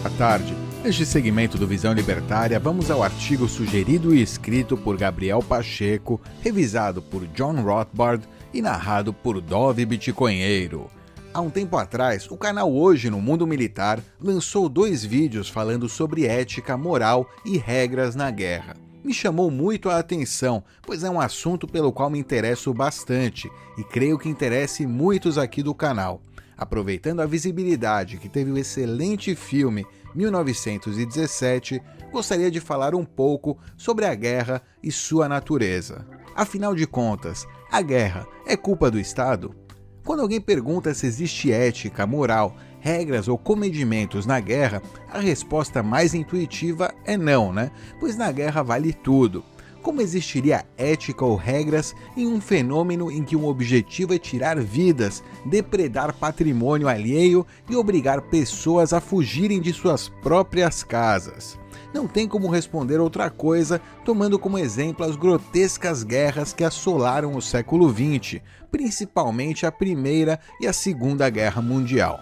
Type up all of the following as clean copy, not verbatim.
Boa tarde. Neste segmento do Visão Libertária, vamos ao artigo sugerido e escrito por Gabriel Pacheco, revisado por John Rothbard e narrado por Dove Bitcoinheiro. Há um tempo atrás, o canal Hoje no Mundo Militar lançou 2 vídeos falando sobre ética, moral e regras na guerra. Me chamou muito a atenção, pois é um assunto pelo qual me interesso bastante e creio que interesse muitos aqui do canal. Aproveitando a visibilidade que teve o excelente filme 1917, gostaria de falar um pouco sobre a guerra e sua natureza. Afinal de contas, a guerra é culpa do Estado? Quando alguém pergunta se existe ética, moral, regras ou comedimentos na guerra, a resposta mais intuitiva é não, né? Pois na guerra vale tudo. Como existiria ética ou regras em um fenômeno em que o objetivo é tirar vidas, depredar patrimônio alheio e obrigar pessoas a fugirem de suas próprias casas? Não tem como responder outra coisa, tomando como exemplo as grotescas guerras que assolaram o século XX, principalmente a Primeira e a Segunda Guerra Mundial.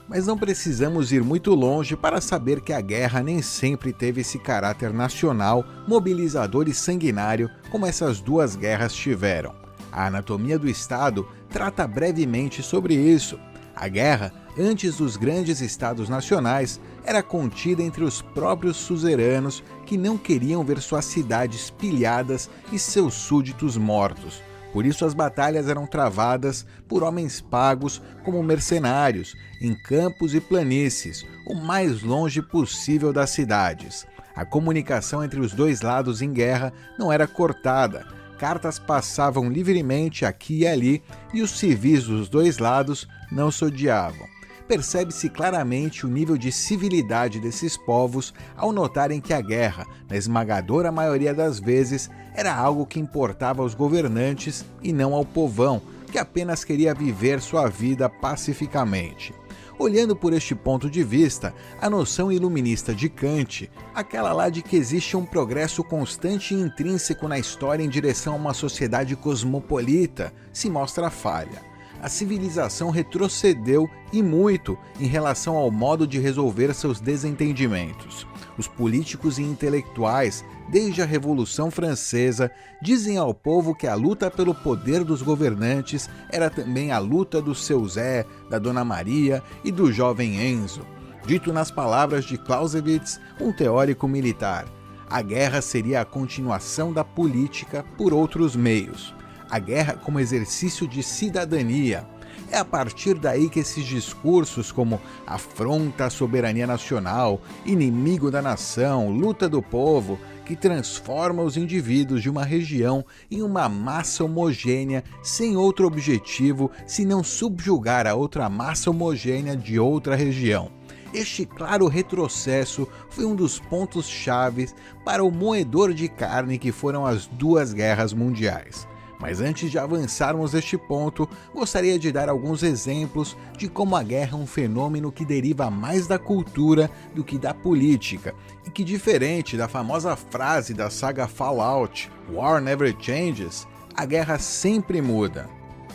Mas não precisamos ir muito longe para saber que a guerra nem sempre teve esse caráter nacional, mobilizador e sanguinário como essas 2 guerras tiveram. A Anatomia do Estado trata brevemente sobre isso. A guerra, antes dos grandes estados nacionais, era contida entre os próprios suzeranos que não queriam ver suas cidades pilhadas e seus súditos mortos. Por isso as batalhas eram travadas por homens pagos como mercenários, em campos e planícies, o mais longe possível das cidades. A comunicação entre os 2 lados em guerra não era cortada, cartas passavam livremente aqui e ali e os civis dos 2 lados não se odiavam. Percebe-se claramente o nível de civilidade desses povos ao notarem que a guerra, na esmagadora maioria das vezes, era algo que importava aos governantes e não ao povão, que apenas queria viver sua vida pacificamente. Olhando por este ponto de vista, a noção iluminista de Kant, aquela lá de que existe um progresso constante e intrínseco na história em direção a uma sociedade cosmopolita, se mostra falha. A civilização retrocedeu e muito em relação ao modo de resolver seus desentendimentos. Os políticos e intelectuais, desde a Revolução Francesa, dizem ao povo que a luta pelo poder dos governantes era também a luta do seu Zé, da Dona Maria e do jovem Enzo. Dito nas palavras de Clausewitz, um teórico militar, a guerra seria a continuação da política por outros meios. A guerra como exercício de cidadania. É a partir daí que esses discursos como afronta à soberania nacional, inimigo da nação, luta do povo, que transforma os indivíduos de uma região em uma massa homogênea sem outro objetivo senão subjugar a outra massa homogênea de outra região. Este claro retrocesso foi um dos pontos chaves para o moedor de carne que foram as 2 guerras mundiais. Mas antes de avançarmos neste ponto, gostaria de dar alguns exemplos de como a guerra é um fenômeno que deriva mais da cultura do que da política, e que, diferente da famosa frase da saga Fallout, War Never Changes, a guerra sempre muda.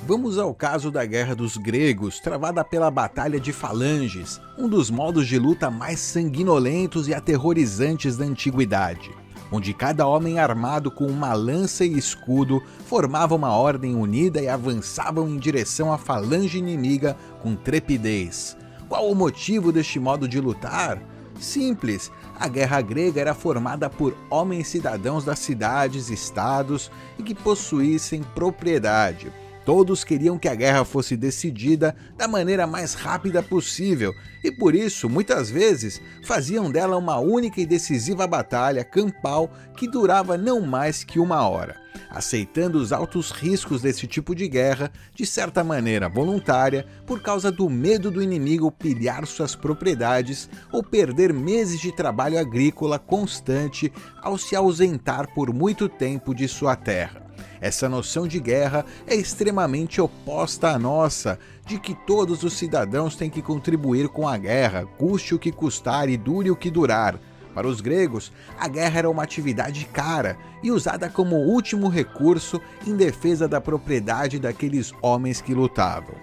Vamos ao caso da Guerra dos Gregos, travada pela Batalha de Falanges, um dos modos de luta mais sanguinolentos e aterrorizantes da antiguidade, onde cada homem armado com uma lança e escudo formava uma ordem unida e avançavam em direção à falange inimiga com trepidez. Qual o motivo deste modo de lutar? Simples, a guerra grega era formada por homens cidadãos das cidades, estados e que possuíssem propriedade. Todos queriam que a guerra fosse decidida da maneira mais rápida possível e, por isso, muitas vezes, faziam dela uma única e decisiva batalha campal que durava não mais que 1 hora, aceitando os altos riscos desse tipo de guerra, de certa maneira voluntária, por causa do medo do inimigo pilhar suas propriedades ou perder meses de trabalho agrícola constante ao se ausentar por muito tempo de sua terra. Essa noção de guerra é extremamente oposta à nossa, de que todos os cidadãos têm que contribuir com a guerra, custe o que custar e dure o que durar. Para os gregos, a guerra era uma atividade cara e usada como último recurso em defesa da propriedade daqueles homens que lutavam.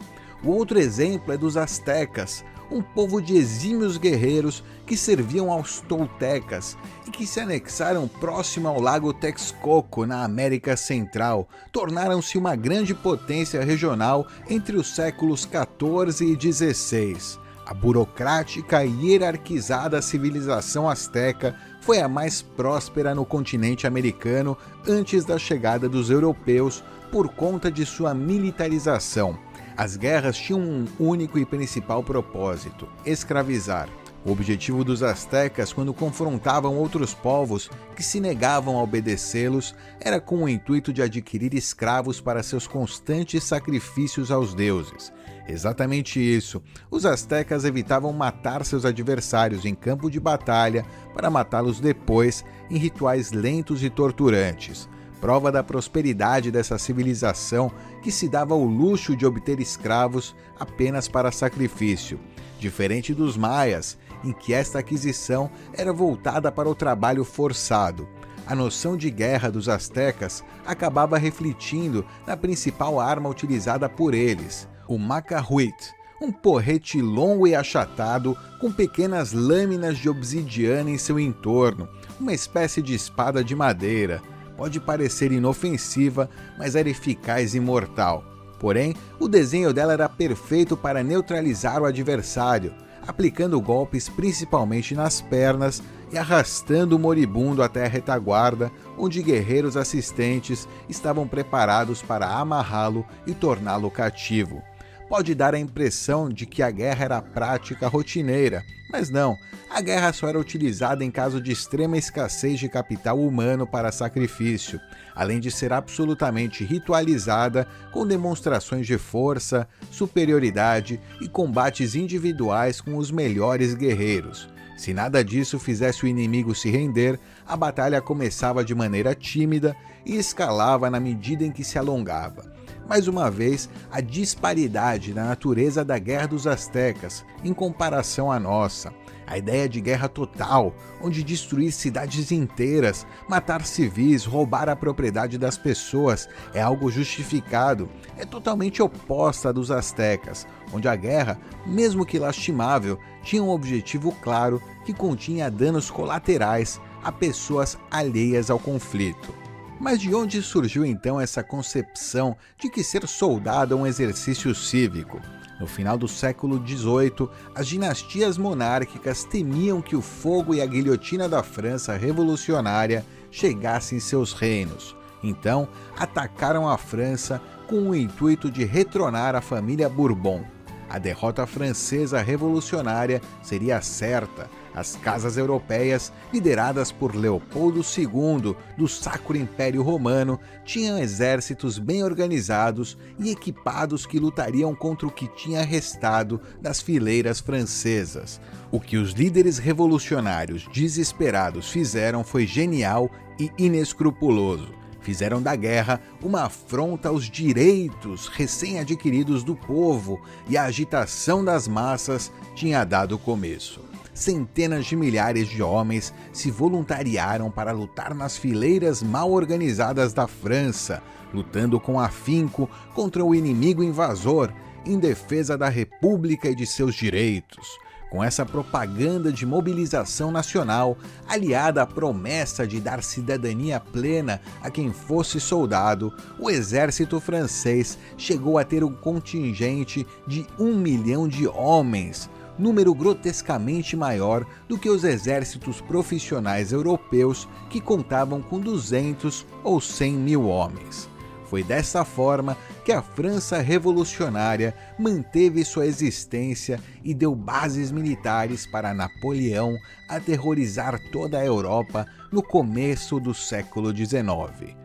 O outro exemplo é dos astecas, um povo de exímios guerreiros que serviam aos toltecas e que se anexaram próximo ao lago Texcoco, na América Central, tornaram-se uma grande potência regional entre os séculos XIV e XVI. A burocrática e hierarquizada civilização asteca foi a mais próspera no continente americano antes da chegada dos europeus por conta de sua militarização. As guerras tinham um único e principal propósito: escravizar. O objetivo dos astecas, quando confrontavam outros povos que se negavam a obedecê-los, era com o intuito de adquirir escravos para seus constantes sacrifícios aos deuses. Exatamente isso. Os astecas evitavam matar seus adversários em campo de batalha para matá-los depois em rituais lentos e torturantes. Prova da prosperidade dessa civilização que se dava o luxo de obter escravos apenas para sacrifício. Diferente dos maias, em que esta aquisição era voltada para o trabalho forçado. A noção de guerra dos astecas acabava refletindo na principal arma utilizada por eles, o macahuit, um porrete longo e achatado com pequenas lâminas de obsidiana em seu entorno, uma espécie de espada de madeira. Pode parecer inofensiva, mas era eficaz e mortal. Porém, o desenho dela era perfeito para neutralizar o adversário, aplicando golpes principalmente nas pernas e arrastando o moribundo até a retaguarda, onde guerreiros assistentes estavam preparados para amarrá-lo e torná-lo cativo. Pode dar a impressão de que a guerra era prática rotineira, mas não, a guerra só era utilizada em caso de extrema escassez de capital humano para sacrifício, além de ser absolutamente ritualizada com demonstrações de força, superioridade e combates individuais com os melhores guerreiros. Se nada disso fizesse o inimigo se render, a batalha começava de maneira tímida e escalava na medida em que se alongava. Mais uma vez, a disparidade na natureza da guerra dos astecas em comparação à nossa. A ideia de guerra total, onde destruir cidades inteiras, matar civis, roubar a propriedade das pessoas é algo justificado, é totalmente oposta à dos astecas, onde a guerra, mesmo que lastimável, tinha um objetivo claro que continha danos colaterais a pessoas alheias ao conflito. Mas de onde surgiu então essa concepção de que ser soldado é um exercício cívico? No final do século XVIII, as dinastias monárquicas temiam que o fogo e a guilhotina da França revolucionária chegassem em seus reinos. Então, atacaram a França com o intuito de retronar a família Bourbon. A derrota francesa revolucionária seria certa. As casas europeias, lideradas por Leopoldo II, do Sacro Império Romano, tinham exércitos bem organizados e equipados que lutariam contra o que tinha restado das fileiras francesas. O que os líderes revolucionários desesperados fizeram foi genial e inescrupuloso. Fizeram da guerra uma afronta aos direitos recém-adquiridos do povo e a agitação das massas tinha dado começo. Centenas de milhares de homens se voluntariaram para lutar nas fileiras mal organizadas da França, lutando com afinco contra o inimigo invasor, em defesa da República e de seus direitos. Com essa propaganda de mobilização nacional, aliada à promessa de dar cidadania plena a quem fosse soldado, o exército francês chegou a ter um contingente de 1 milhão de homens, número grotescamente maior do que os exércitos profissionais europeus que contavam com 200 ou 100 mil homens. Foi dessa forma que a França revolucionária manteve sua existência e deu bases militares para Napoleão aterrorizar toda a Europa no começo do século XIX.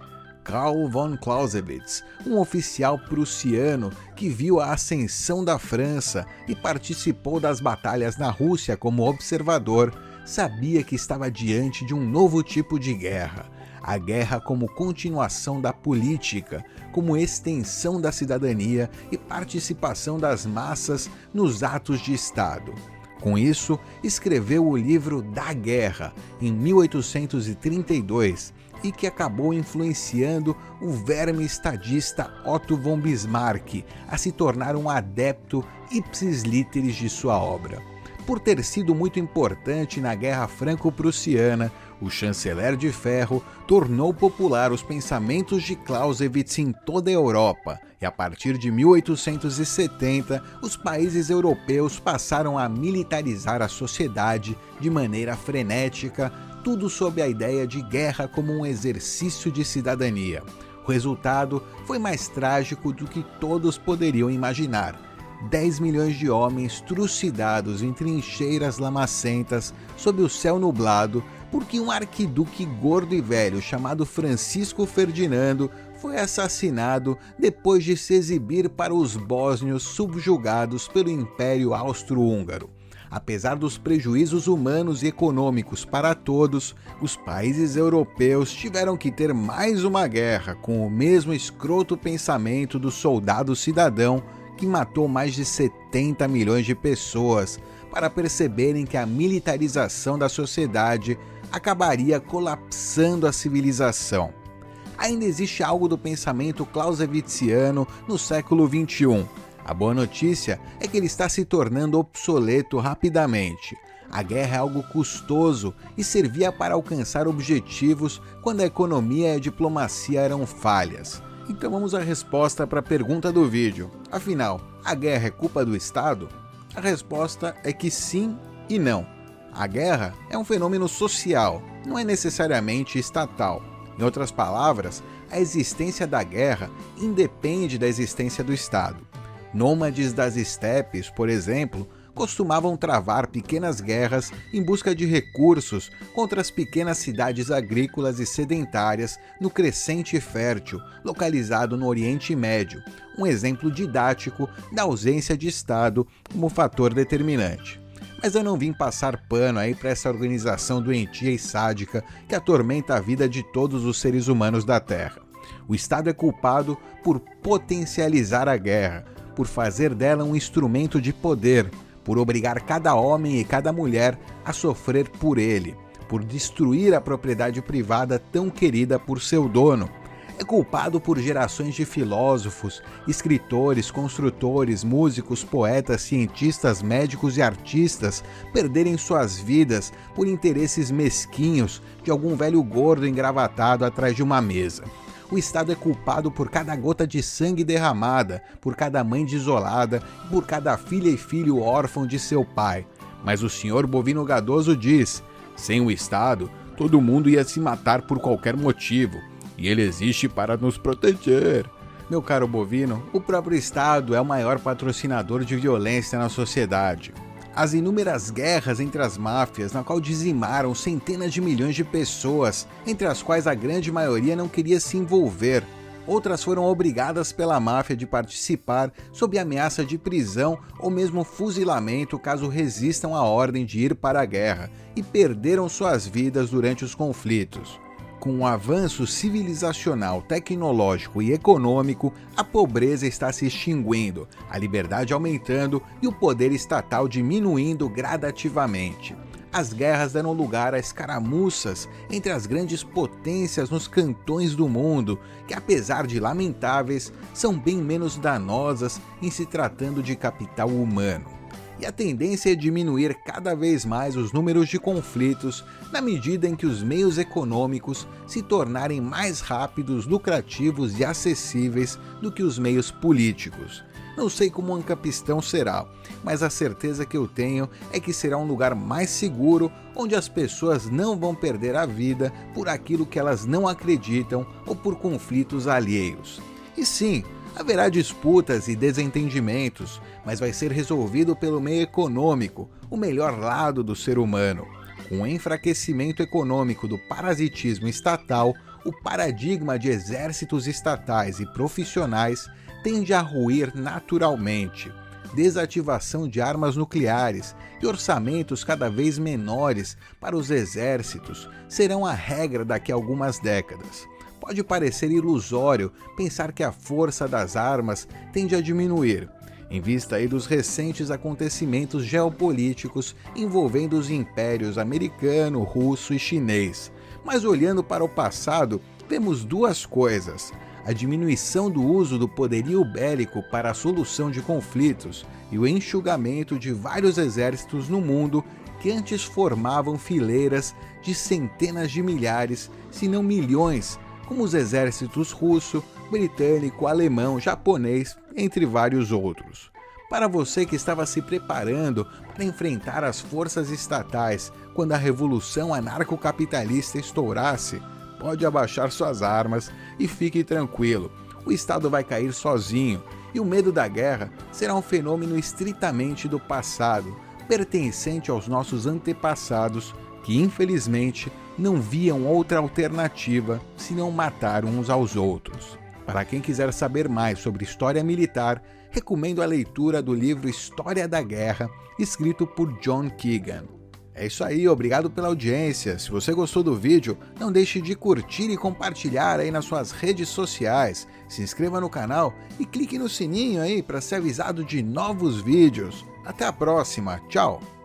Karl von Clausewitz, um oficial prussiano que viu a ascensão da França e participou das batalhas na Rússia como observador, sabia que estava diante de um novo tipo de guerra. A guerra como continuação da política, como extensão da cidadania e participação das massas nos atos de Estado. Com isso, escreveu o livro Da Guerra, em 1832, e que acabou influenciando o verme estadista Otto von Bismarck a se tornar um adepto ipsis literis de sua obra. Por ter sido muito importante na Guerra Franco-Prussiana, o chanceler de ferro tornou popular os pensamentos de Clausewitz em toda a Europa, e a partir de 1870, os países europeus passaram a militarizar a sociedade de maneira frenética, tudo sob a ideia de guerra como um exercício de cidadania. O resultado foi mais trágico do que todos poderiam imaginar. 10 milhões de homens trucidados em trincheiras lamacentas sob o céu nublado porque um arquiduque gordo e velho chamado Francisco Ferdinando foi assassinado depois de se exibir para os bósnios subjugados pelo Império Austro-Húngaro. Apesar dos prejuízos humanos e econômicos para todos, os países europeus tiveram que ter mais uma guerra com o mesmo escroto pensamento do soldado cidadão que matou mais de 70 milhões de pessoas para perceberem que a militarização da sociedade acabaria colapsando a civilização. Ainda existe algo do pensamento clausewitziano no século XXI. A boa notícia é que ele está se tornando obsoleto rapidamente. A guerra é algo custoso e servia para alcançar objetivos quando a economia e a diplomacia eram falhas. Então vamos à resposta para a pergunta do vídeo. Afinal, a guerra é culpa do Estado? A resposta é que sim e não. A guerra é um fenômeno social, não é necessariamente estatal. Em outras palavras, a existência da guerra independe da existência do Estado. Nômades das estepes, por exemplo, costumavam travar pequenas guerras em busca de recursos contra as pequenas cidades agrícolas e sedentárias no Crescente Fértil, localizado no Oriente Médio, um exemplo didático da ausência de Estado como fator determinante. Mas eu não vim passar pano aí para essa organização doentia e sádica que atormenta a vida de todos os seres humanos da Terra. O Estado é culpado por potencializar a guerra, por fazer dela um instrumento de poder, por obrigar cada homem e cada mulher a sofrer por ele, por destruir a propriedade privada tão querida por seu dono. É culpado por gerações de filósofos, escritores, construtores, músicos, poetas, cientistas, médicos e artistas perderem suas vidas por interesses mesquinhos de algum velho gordo engravatado atrás de uma mesa. O Estado é culpado por cada gota de sangue derramada, por cada mãe desolada, por cada filha e filho órfão de seu pai. Mas o senhor Bovino Gadoso diz: sem o Estado, todo mundo ia se matar por qualquer motivo, e ele existe para nos proteger. Meu caro Bovino, o próprio Estado é o maior patrocinador de violência na sociedade. As inúmeras guerras entre as máfias, na qual dizimaram centenas de milhões de pessoas, entre as quais a grande maioria não queria se envolver. Outras foram obrigadas pela máfia de participar sob ameaça de prisão ou mesmo fuzilamento caso resistam à ordem de ir para a guerra, e perderam suas vidas durante os conflitos. Com o avanço civilizacional, tecnológico e econômico, a pobreza está se extinguindo, a liberdade aumentando e o poder estatal diminuindo gradativamente. As guerras deram lugar a escaramuças entre as grandes potências nos cantões do mundo, que apesar de lamentáveis, são bem menos danosas em se tratando de capital humano. E a tendência é diminuir cada vez mais os números de conflitos na medida em que os meios econômicos se tornarem mais rápidos, lucrativos e acessíveis do que os meios políticos. Não sei como o Ancapistão será, mas a certeza que eu tenho é que será um lugar mais seguro, onde as pessoas não vão perder a vida por aquilo que elas não acreditam ou por conflitos alheios. E sim, haverá disputas e desentendimentos, mas vai ser resolvido pelo meio econômico, o melhor lado do ser humano. Com o enfraquecimento econômico do parasitismo estatal, o paradigma de exércitos estatais e profissionais tende a ruir naturalmente. Desativação de armas nucleares e orçamentos cada vez menores para os exércitos serão a regra daqui a algumas décadas. Pode parecer ilusório pensar que a força das armas tende a diminuir. em vista aí dos recentes acontecimentos geopolíticos envolvendo os impérios americano, russo e chinês. Mas olhando para o passado, vemos duas coisas: a diminuição do uso do poderio bélico para a solução de conflitos e o enxugamento de vários exércitos no mundo que antes formavam fileiras de centenas de milhares, se não milhões, como os exércitos russo, britânico, alemão, japonês, entre vários outros. Para você que estava se preparando para enfrentar as forças estatais quando a revolução anarcocapitalista estourasse, pode abaixar suas armas e fique tranquilo, o Estado vai cair sozinho e o medo da guerra será um fenômeno estritamente do passado, pertencente aos nossos antepassados que infelizmente não viam outra alternativa senão matar uns aos outros. Para quem quiser saber mais sobre história militar, recomendo a leitura do livro História da Guerra, escrito por John Keegan. É isso aí, obrigado pela audiência. Se você gostou do vídeo, não deixe de curtir e compartilhar aí nas suas redes sociais. Se inscreva no canal e clique no sininho aí para ser avisado de novos vídeos. Até a próxima, tchau!